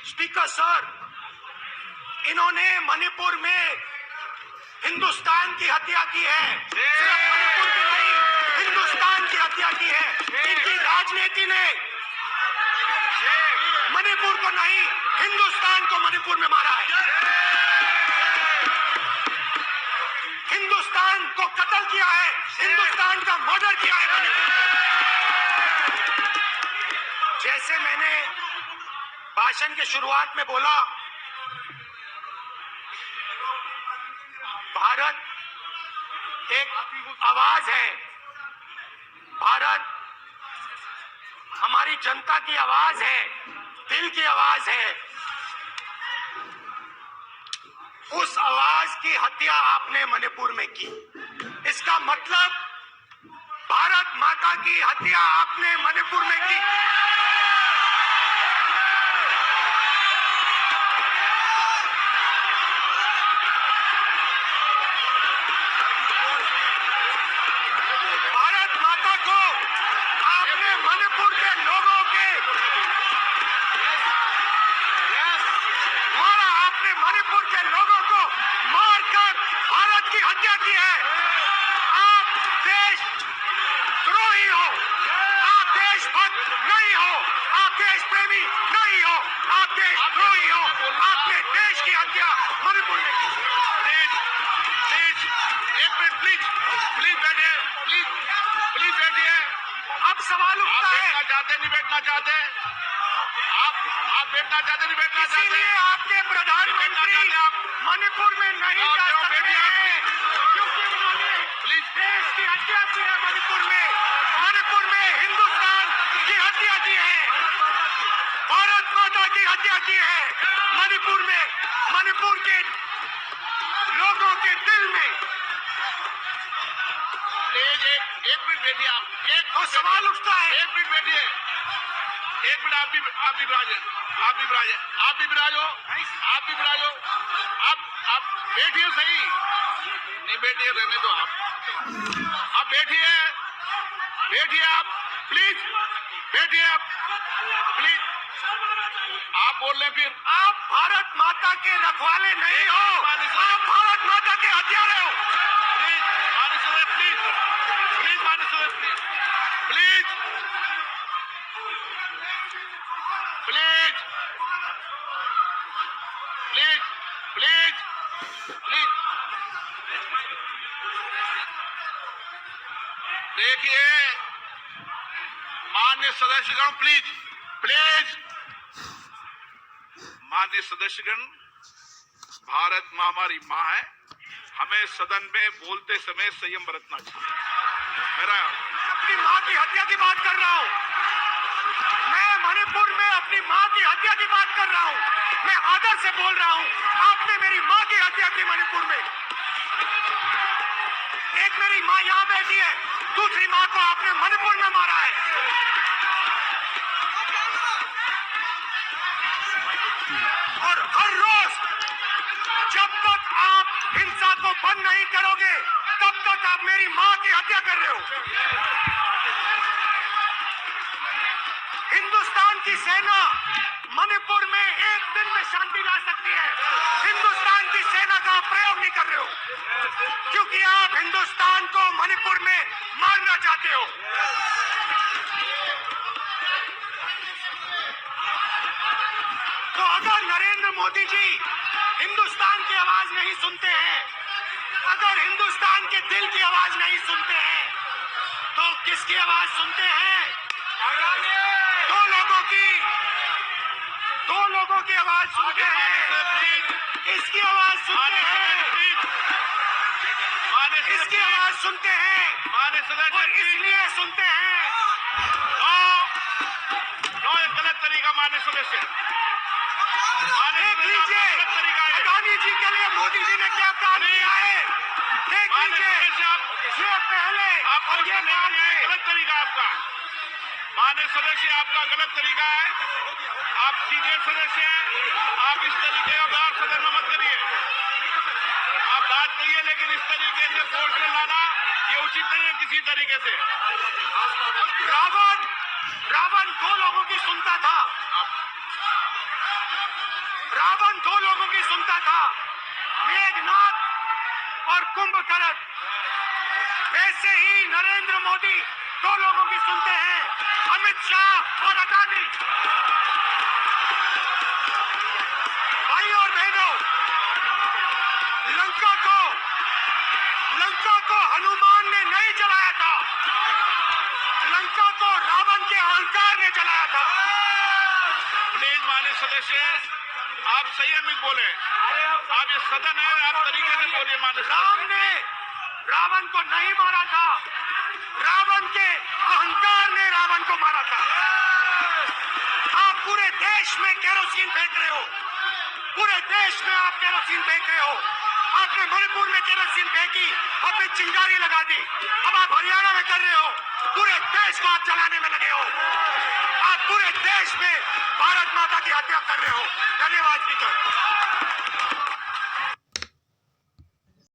Speaker sir, इन्होंने मणिपुर में हिंदुस्तान की हत्या की है। सिर्फ मणिपुर की नहीं, हिंदुस्तान की हत्या की है। इनकी राजनीति ने मणिपुर को नहीं, हिंदुस्तान को मणिपुर में मारा है। हिंदुस्तान को कत्ल किया है, हिंदुस्तान का मर्डर किया है मणिपुर में। जैसे मैंने भाषण के शुरुआत में बोला, भारत एक आवाज है। भारत हमारी जनता की आवाज है, दिल की आवाज है। उस आवाज की हत्या आपने मणिपुर में की। इसका मतलब भारत माता की हत्या आपने मणिपुर में की। भारत माता को आपने मणिपुर के लोगों के मारा। आपने मणिपुर के लोगों को मारकर भारत की हत्या की है। आप देशद्रोही हो, आप देशभक्त नहीं हो, आप देश प्रेमी नहीं हो, आप देशद्रोही हो। आपने देश की हत्या मणिपुर में की। प्लीज एक मिनट, प्लीज बैठिए, प्लीज बैठिए। अब सवाल उठता है, बैठना चाहते नहीं बैठना चाहते, आप बैठना चाहते नहीं बैठना चाहते, इसीलिए आपके प्रधानमंत्री मणिपुर में नहीं जा सकते हैं, क्योंकि उन्होंने देश की हत्या की है। मणिपुर में हिंदुस्तान की हत्या की है, भारत माता की हत्या की है। मणिपुर में, मणिपुर के लोगों के दिल में। प्लीज एक मिनट बैठिए। आप एक तो सवाल उठता है, एक मिनट बैठिए, एक मिनट। आप भी विराज हो। आप बैठिए, सही नहीं बैठिए, रहने दो। आप बैठिए आप प्लीज बैठिए। आप प्लीज, आप बोल रहे फिर आप भारत माता के रखवाले नहीं हो, आप भारत माता के हत्यारे हो। Please Manas, please. देखिए मान्य सदस्यगण, प्लीज मान्य सदस्यगण, भारत माँ हमारी माँ है। हमें सदन में बोलते समय संयम बरतना चाहिए। मेरा अपनी माँ की हत्या की बात कर रहा हूँ मैं, मणिपुर में अपनी माँ की हत्या की बात कर रहा हूँ मैं, आदर से बोल रहा हूँ। आपने मेरी माँ की हत्या की मणिपुर में। एक मेरी माँ यहाँ बैठी है, दूसरी माँ को आपने मणिपुर में मारा है। और हर रोज जब तक आप हिंसा को बंद नहीं करोगे, तब तक आप मेरी माँ की हत्या कर रहे हो। हिंदुस्तान की सेना मणिपुर में एक दिन में शांति ला सकती है। हिंदुस्तान की सेना का प्रयोग नहीं कर रहे हो, क्योंकि आप हिंदुस्तान को मणिपुर में मारना चाहते हो। तो अगर नरेंद्र मोदी जी हिंदुस्तान की आवाज नहीं सुनते हैं, अगर हिंदुस्तान के दिल की आवाज नहीं सुनते हैं, तो किसकी आवाज सुनते हैं? दो लोगों की आवाज सुनते हैं। इसकी आवाज सुनते हैं, इसकी आवाज सुनते हैं, और इसलिए सुनते हैं। एक गलत तरीका मान्य सदस्य, देख लीजिए अडानी जी के लिए मोदी जी ने क्या काम किया है। देख लीजिए, ये पहले और ये बाद में। गलत तरीका आपका मान्य सदस्य, आपका गलत तरीका है। आप सीनियर सदस्य हैं, आप इस तरीके का व्यवहार सदन में मत करिए। आप बात करिए, लेकिन इस तरीके से पोस्टर लाना ये उचित नहीं है किसी तरीके से। रावण दो लोगों की सुनता था, रावण दो लोगों की सुनता था, मेघनाथ और कुंभकर्ण। वैसे ही नरेंद्र मोदी दो लोगों की सुनते हैं, अमित शाह और अडानी। भाई और बहनों, लंका को हनुमान ने नहीं जलाया था, लंका को रावण के अहंकार ने जलाया था। प्लीज माननीय सदस्य, आप संयमित बोले। आप ये सदन है, आप तरीके से बोलिए। माननीय राम ने रावण को नहीं मारा था, रावण के अहंकार ने रावण को मारा था। आप पूरे देश में केरोसिन फेंक रहे हो, पूरे देश में आप केरोसिन फेंक रहे हो। आपने मणिपुर में केरोसिन फेंकी, अपनी चिंगारी लगा दी। अब आप हरियाणा में कर रहे हो, पूरे देश को आप जलाने में लगे हो। आप पूरे देश में भारत माता की हत्या कर रहे हो।